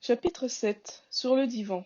Chapitre 7. Sur le divan.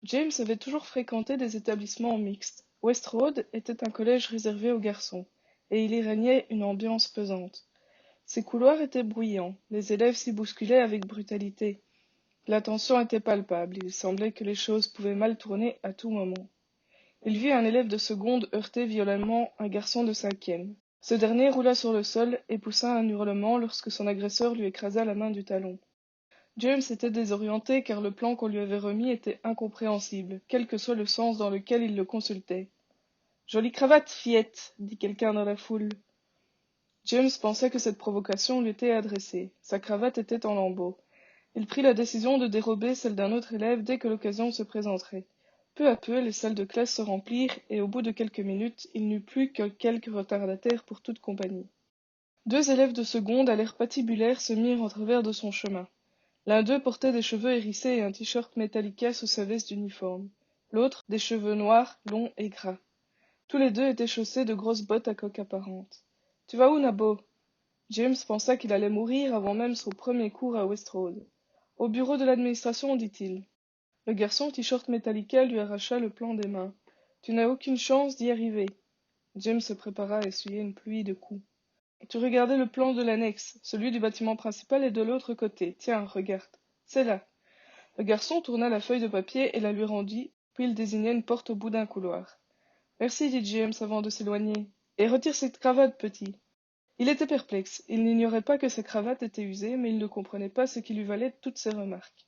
James avait toujours fréquenté des établissements mixtes. West Road était un collège réservé aux garçons, et il y régnait une ambiance pesante. Ses couloirs étaient bruyants, les élèves s'y bousculaient avec brutalité. La tension était palpable, il semblait que les choses pouvaient mal tourner à tout moment. Il vit un élève de seconde heurter violemment un garçon de cinquième. Ce dernier roula sur le sol et poussa un hurlement lorsque son agresseur lui écrasa la main du talon. James était désorienté car le plan qu'on lui avait remis était incompréhensible, quel que soit le sens dans lequel il le consultait. Jolie cravate, fillette, dit quelqu'un dans la foule. James pensait que cette provocation lui était adressée. Sa cravate était en lambeaux. Il prit la décision de dérober celle d'un autre élève dès que l'occasion se présenterait. Peu à peu, les salles de classe se remplirent et au bout de quelques minutes, il n'y eut plus que quelques retardataires pour toute compagnie. Deux élèves de seconde à l'air patibulaire se mirent en travers de son chemin. L'un d'eux portait des cheveux hérissés et un t-shirt Metallica sous sa veste d'uniforme. L'autre, des cheveux noirs, longs et gras. Tous les deux étaient chaussés de grosses bottes à coque apparente. « Tu vas où, Nabo ?» James pensa qu'il allait mourir avant même son premier cours à West Road. « Au bureau de l'administration, dit-il. » Le garçon t-shirt Metallica lui arracha le plan des mains. « Tu n'as aucune chance d'y arriver. » James se prépara à essuyer une pluie de coups. « Tu regardais le plan de l'annexe. Celui du bâtiment principal est de l'autre côté. Tiens, regarde. C'est là. » Le garçon tourna la feuille de papier et la lui rendit, puis il désigna une porte au bout d'un couloir. « Merci, dit James avant de s'éloigner. Et retire cette cravate, petit. » Il était perplexe. Il n'ignorait pas que sa cravate était usée, mais il ne comprenait pas ce qui lui valait toutes ces remarques.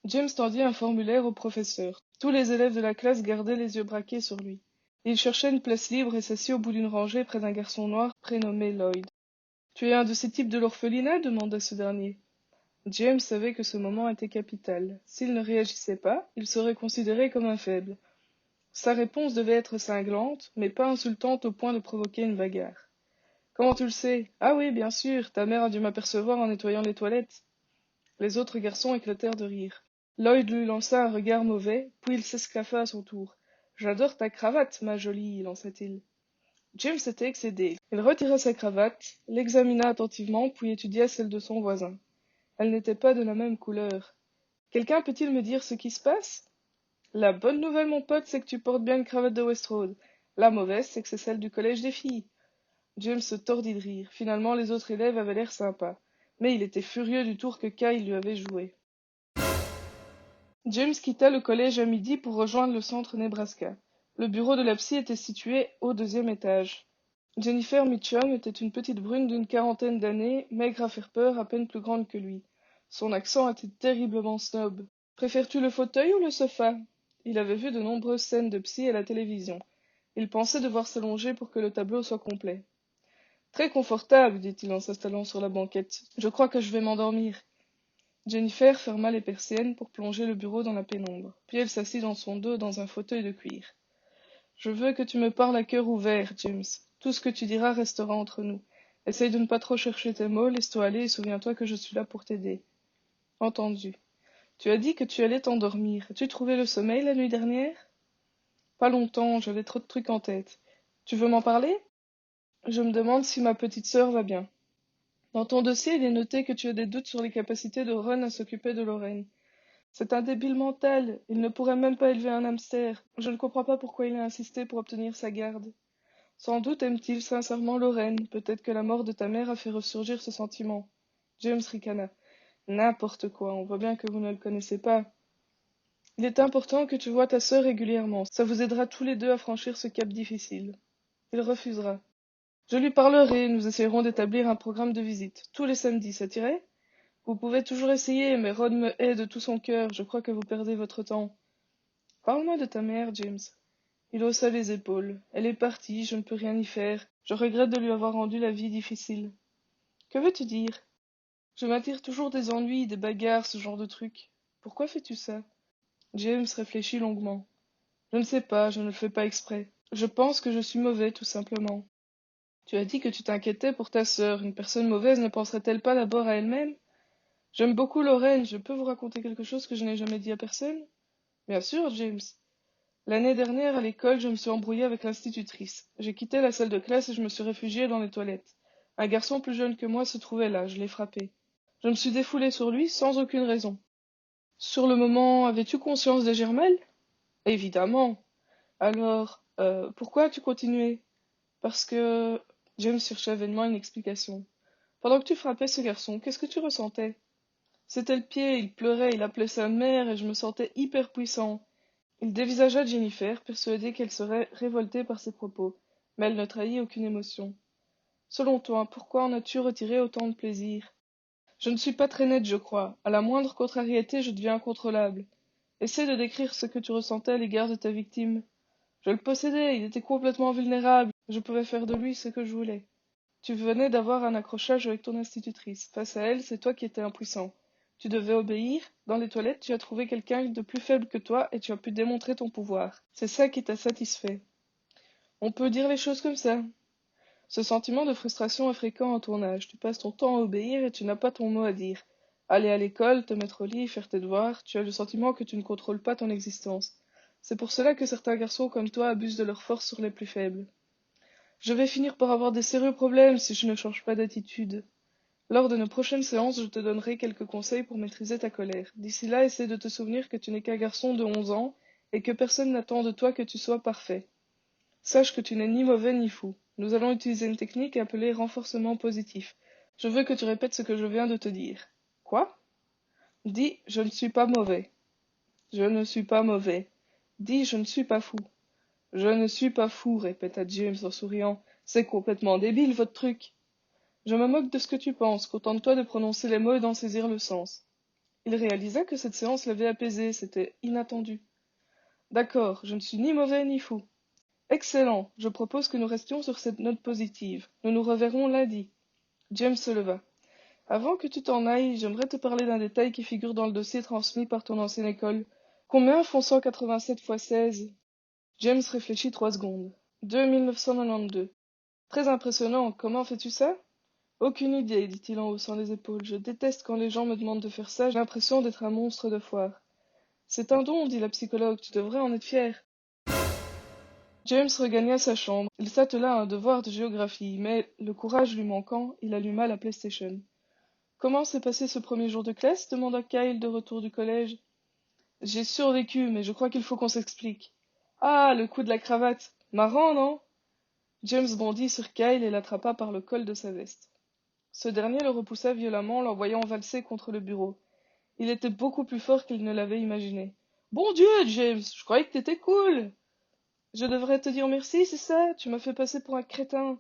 James tendit un formulaire au professeur. Tous les élèves de la classe gardaient les yeux braqués sur lui. Il cherchait une place libre et s'assit au bout d'une rangée près d'un garçon noir prénommé Lloyd. « Tu es un de ces types de l'orphelinat » demanda ce dernier. James savait que ce moment était capital. S'il ne réagissait pas, il serait considéré comme un faible. Sa réponse devait être cinglante, mais pas insultante au point de provoquer une bagarre. « Comment tu le sais ? » ?»« Ah oui, bien sûr, ta mère a dû m'apercevoir en nettoyant les toilettes. » Les autres garçons éclatèrent de rire. Lloyd lui lança un regard mauvais, puis il s'esclaffa à son tour. « J'adore ta cravate, ma jolie, lança-t-il. James était excédé. Il retira sa cravate, l'examina attentivement, puis étudia celle de son voisin. Elle n'était pas de la même couleur. « Quelqu'un peut-il me dire ce qui se passe ?»« La bonne nouvelle, mon pote, c'est que tu portes bien une cravate de West Road. La mauvaise, c'est que c'est celle du collège des filles. » James se tordit de rire. Finalement, les autres élèves avaient l'air sympas. Mais il était furieux du tour que Kyle lui avait joué. James quitta le collège à midi pour rejoindre le centre Nebraska. Le bureau de la psy était situé au deuxième étage. Jennifer Mitchum était une petite brune d'une quarantaine d'années, maigre à faire peur, à peine plus grande que lui. Son accent était terriblement snob. « Préfères-tu le fauteuil ou le sofa ?» Il avait vu de nombreuses scènes de psy à la télévision. Il pensait devoir s'allonger pour que le tableau soit complet. « Très confortable, dit-il en s'installant sur la banquette. Je crois que je vais m'endormir. » Jennifer ferma les persiennes pour plonger le bureau dans la pénombre. Puis elle s'assit dans son dos dans un fauteuil de cuir. « Je veux que tu me parles à cœur ouvert, James. Tout ce que tu diras restera entre nous. Essaye de ne pas trop chercher tes mots, laisse-toi aller et souviens-toi que je suis là pour t'aider. » Entendu. Tu as dit que tu allais t'endormir. As-tu trouvé le sommeil la nuit dernière? Pas longtemps, j'avais trop de trucs en tête. Tu veux m'en parler? Je me demande si ma petite sœur va bien. Dans ton dossier, il est noté que tu as des doutes sur les capacités de Ron à s'occuper de Lorraine. C'est un débile mental, il ne pourrait même pas élever un hamster. Je ne comprends pas pourquoi il a insisté pour obtenir sa garde. Sans doute aime-t-il sincèrement Lorraine, peut-être que la mort de ta mère a fait ressurgir ce sentiment. James ricana. N'importe quoi, on voit bien que vous ne le connaissez pas. Il est important que tu voies ta sœur régulièrement, ça vous aidera tous les deux à franchir ce cap difficile. Il refusera. Je lui parlerai, nous essayerons d'établir un programme de visite, tous les samedis, ça t'irait? Vous pouvez toujours essayer, mais Ron me hait de tout son cœur, je crois que vous perdez votre temps. Parle-moi de ta mère, James. Il haussa les épaules. Elle est partie, je ne peux rien y faire. Je regrette de lui avoir rendu la vie difficile. Que veux-tu dire? Je m'attire toujours des ennuis, des bagarres, ce genre de trucs. Pourquoi fais-tu ça? James réfléchit longuement. Je ne sais pas, je ne le fais pas exprès. Je pense que je suis mauvais, tout simplement. Tu as dit que tu t'inquiétais pour ta sœur. Une personne mauvaise ne penserait-elle pas d'abord à elle-même? J'aime beaucoup Lorraine, je peux vous raconter quelque chose que je n'ai jamais dit à personne? Bien sûr, James. L'année dernière, à l'école, je me suis embrouillé avec l'institutrice. J'ai quitté la salle de classe et je me suis réfugié dans les toilettes. Un garçon plus jeune que moi se trouvait là, je l'ai frappé. Je me suis défoulée sur lui sans aucune raison. Sur le moment, avais-tu conscience des germelles? Évidemment. Alors, pourquoi as-tu continué? Parce que... James cherchait vainement une explication. Pendant que tu frappais ce garçon, qu'est-ce que tu ressentais? C'était le pied, il pleurait, il appelait sa mère et je me sentais hyper puissant. Il dévisagea Jennifer, persuadé qu'elle serait révoltée par ses propos, mais elle ne trahit aucune émotion. Selon toi, pourquoi en as-tu retiré autant de plaisir? Je ne suis pas très nette, je crois. À la moindre contrariété, je deviens incontrôlable. Essaie de décrire ce que tu ressentais à l'égard de ta victime. Je le possédais, il était complètement vulnérable. Je pouvais faire de lui ce que je voulais. Tu venais d'avoir un accrochage avec ton institutrice. Face à elle, c'est toi qui étais impuissant. Tu devais obéir. Dans les toilettes, tu as trouvé quelqu'un de plus faible que toi et tu as pu démontrer ton pouvoir. C'est ça qui t'a satisfait. On peut dire les choses comme ça. Ce sentiment de frustration est fréquent en ton âge. Tu passes ton temps à obéir et tu n'as pas ton mot à dire. Aller à l'école, te mettre au lit, faire tes devoirs, tu as le sentiment que tu ne contrôles pas ton existence. C'est pour cela que certains garçons comme toi abusent de leur force sur les plus faibles. Je vais finir par avoir des sérieux problèmes si je ne change pas d'attitude. Lors de nos prochaines séances, je te donnerai quelques conseils pour maîtriser ta colère. D'ici là, essaie de te souvenir que tu n'es qu'un garçon de 11 ans et que personne n'attend de toi que tu sois parfait. Sache que tu n'es ni mauvais ni fou. Nous allons utiliser une technique appelée renforcement positif. Je veux que tu répètes ce que je viens de te dire. Quoi? Dis, je ne suis pas mauvais. Je ne suis pas mauvais. Dis, je ne suis pas fou. Je ne suis pas fou, répéta James en souriant. C'est complètement débile, votre truc. Je me moque de ce que tu penses, contente-toi de prononcer les mots et d'en saisir le sens. Il réalisa que cette séance l'avait apaisé, c'était inattendu. D'accord, je ne suis ni mauvais ni fou. Excellent, je propose que nous restions sur cette note positive. Nous nous reverrons lundi. James se leva. Avant que tu t'en ailles, j'aimerais te parler d'un détail qui figure dans le dossier transmis par ton ancienne école. Combien font 187 fois 16? James réfléchit 3 secondes. 2992. Très impressionnant, comment fais-tu ça? Aucune idée, dit-il en haussant les épaules. Je déteste quand les gens me demandent de faire ça, j'ai l'impression d'être un monstre de foire. C'est un don, dit la psychologue, tu devrais en être fier. James regagna sa chambre. Il s'attela à un devoir de géographie, mais, le courage lui manquant, il alluma la PlayStation. Comment s'est passé ce premier jour de classe? Demanda Kyle de retour du collège. J'ai survécu, mais je crois qu'il faut qu'on s'explique. Ah, le coup de la cravate. Marrant, non? James bondit sur Kyle et l'attrapa par le col de sa veste. Ce dernier le repoussa violemment, l'envoyant valser contre le bureau. Il était beaucoup plus fort qu'il ne l'avait imaginé. Bon Dieu, James, je croyais que t'étais cool. Je devrais te dire merci, c'est ça? Tu m'as fait passer pour un crétin.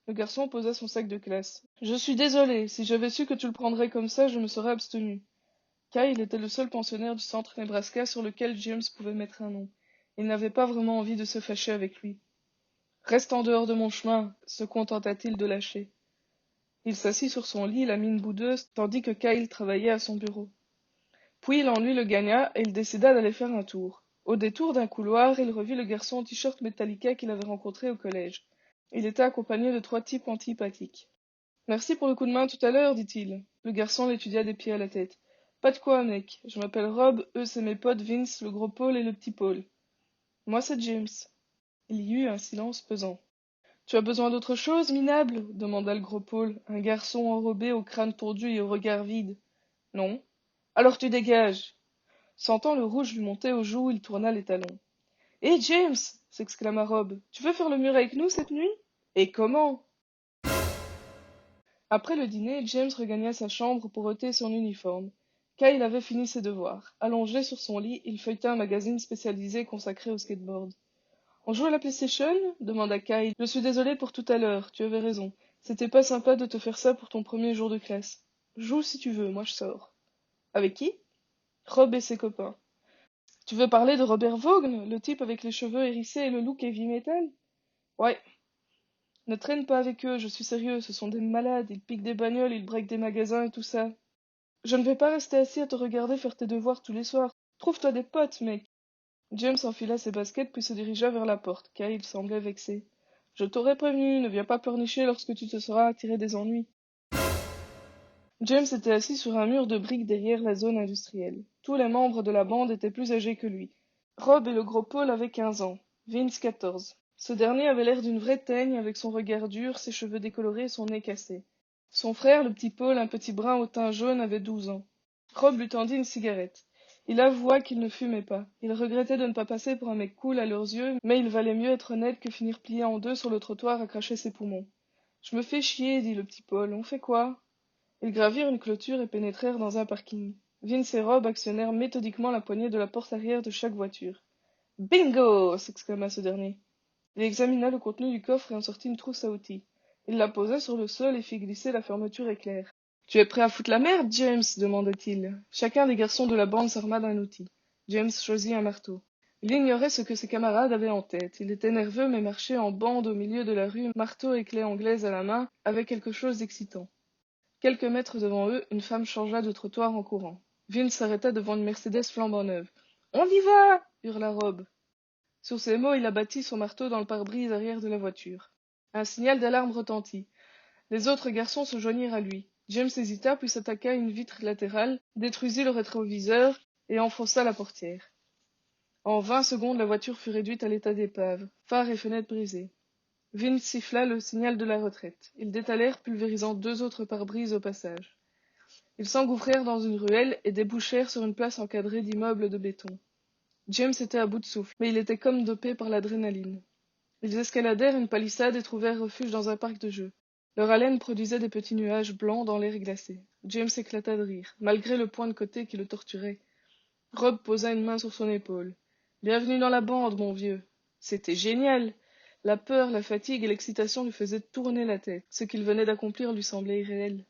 Le garçon posa son sac de classe. Je suis désolé, si j'avais su que tu le prendrais comme ça, je me serais abstenu. Kyle était le seul pensionnaire du centre Nebraska sur lequel James pouvait mettre un nom. Il n'avait pas vraiment envie de se fâcher avec lui. Reste en dehors de mon chemin, se contenta-t-il de lâcher. Il s'assit sur son lit, la mine boudeuse, tandis que Kyle travaillait à son bureau. Puis l'ennui le gagna et il décida d'aller faire un tour. Au détour d'un couloir, il revit le garçon en t-shirt Metallica qu'il avait rencontré au collège. Il était accompagné de 3 types antipathiques. Merci pour le coup de main tout à l'heure, dit-il. Le garçon l'étudia des pieds à la tête. Pas de quoi, mec. Je m'appelle Rob, eux c'est mes potes Vince, le gros Paul et le petit Paul. Moi c'est James. Il y eut un silence pesant. Tu as besoin d'autre chose, minable? Demanda le gros Paul, un garçon enrobé au crâne tordu et au regard vide. Non. Alors tu dégages. Sentant le rouge lui monter aux joues, il tourna les talons. Hé, James! S'exclama Rob. Tu veux faire le mur avec nous cette nuit? Et comment? Après le dîner, James regagna sa chambre pour ôter son uniforme. Kyle avait fini ses devoirs. Allongé sur son lit, il feuilleta un magazine spécialisé consacré au skateboard. On joue à la PlayStation? Demanda Kyle. Je suis désolé pour tout à l'heure, tu avais raison. C'était pas sympa de te faire ça pour ton premier jour de classe. Joue si tu veux, moi je sors. Avec qui? Rob et ses copains. Tu veux parler de Robert Vaughn, le type avec les cheveux hérissés et le look heavy metal? Ouais. Ne traîne pas avec eux, je suis sérieux, ce sont des malades, ils piquent des bagnoles, ils breakent des magasins et tout ça. Je ne vais pas rester assis à te regarder faire tes devoirs tous les soirs. Trouve-toi des potes, mec. James enfila ses baskets puis se dirigea vers la porte, car il semblait vexé. Je t'aurais prévenu, ne viens pas pleurnicher lorsque tu te seras attiré des ennuis. James était assis sur un mur de briques derrière la zone industrielle. Tous les membres de la bande étaient plus âgés que lui. Rob et le gros Paul avaient 15 ans, Vince 14. Ce dernier avait l'air d'une vraie teigne avec son regard dur, ses cheveux décolorés et son nez cassé. Son frère, le petit Paul, un petit brun au teint jaune, avait 12 ans. Rob lui tendit une cigarette. Il avoua qu'il ne fumait pas. Il regrettait de ne pas passer pour un mec cool à leurs yeux, mais il valait mieux être honnête que finir plié en deux sur le trottoir à cracher ses poumons. Je me fais chier, dit le petit Paul. On fait quoi? Ils gravirent une clôture et pénétrèrent dans un parking. Vince et Rob actionnèrent méthodiquement la poignée de la porte arrière de chaque voiture. Bingo! S'exclama ce dernier. Il examina le contenu du coffre et en sortit une trousse à outils. Il la posa sur le sol et fit glisser la fermeture éclair. Tu es prêt à foutre la merde, James? Demanda-t-il. Chacun des garçons de la bande s'arma d'un outil. James choisit un marteau. Il ignorait ce que ses camarades avaient en tête. Il était nerveux mais marchait en bande au milieu de la rue, marteau et clé anglaise à la main, avec quelque chose d'excitant. Quelques mètres devant eux, une femme changea de trottoir en courant. Vince s'arrêta devant une Mercedes flambant neuve. On y va! Hurla Rob. Sur ces mots, il abattit son marteau dans le pare-brise arrière de la voiture. Un signal d'alarme retentit. Les autres garçons se joignirent à lui. James hésita, puis s'attaqua à une vitre latérale, détruisit le rétroviseur et enfonça la portière. En 20 secondes, la voiture fut réduite à l'état d'épave, phares et fenêtres brisés. Vince siffla le signal de la retraite. Ils détalèrent, pulvérisant 2 autres pare-brises au passage. Ils s'engouffrèrent dans une ruelle et débouchèrent sur une place encadrée d'immeubles de béton. James était à bout de souffle, mais il était comme dopé par l'adrénaline. Ils escaladèrent une palissade et trouvèrent refuge dans un parc de jeux. Leur haleine produisait des petits nuages blancs dans l'air glacé. James éclata de rire, malgré le point de côté qui le torturait. Rob posa une main sur son épaule. Bienvenue dans la bande, mon vieux. C'était génial. La peur, la fatigue et l'excitation lui faisaient tourner la tête. Ce qu'il venait d'accomplir lui semblait irréel.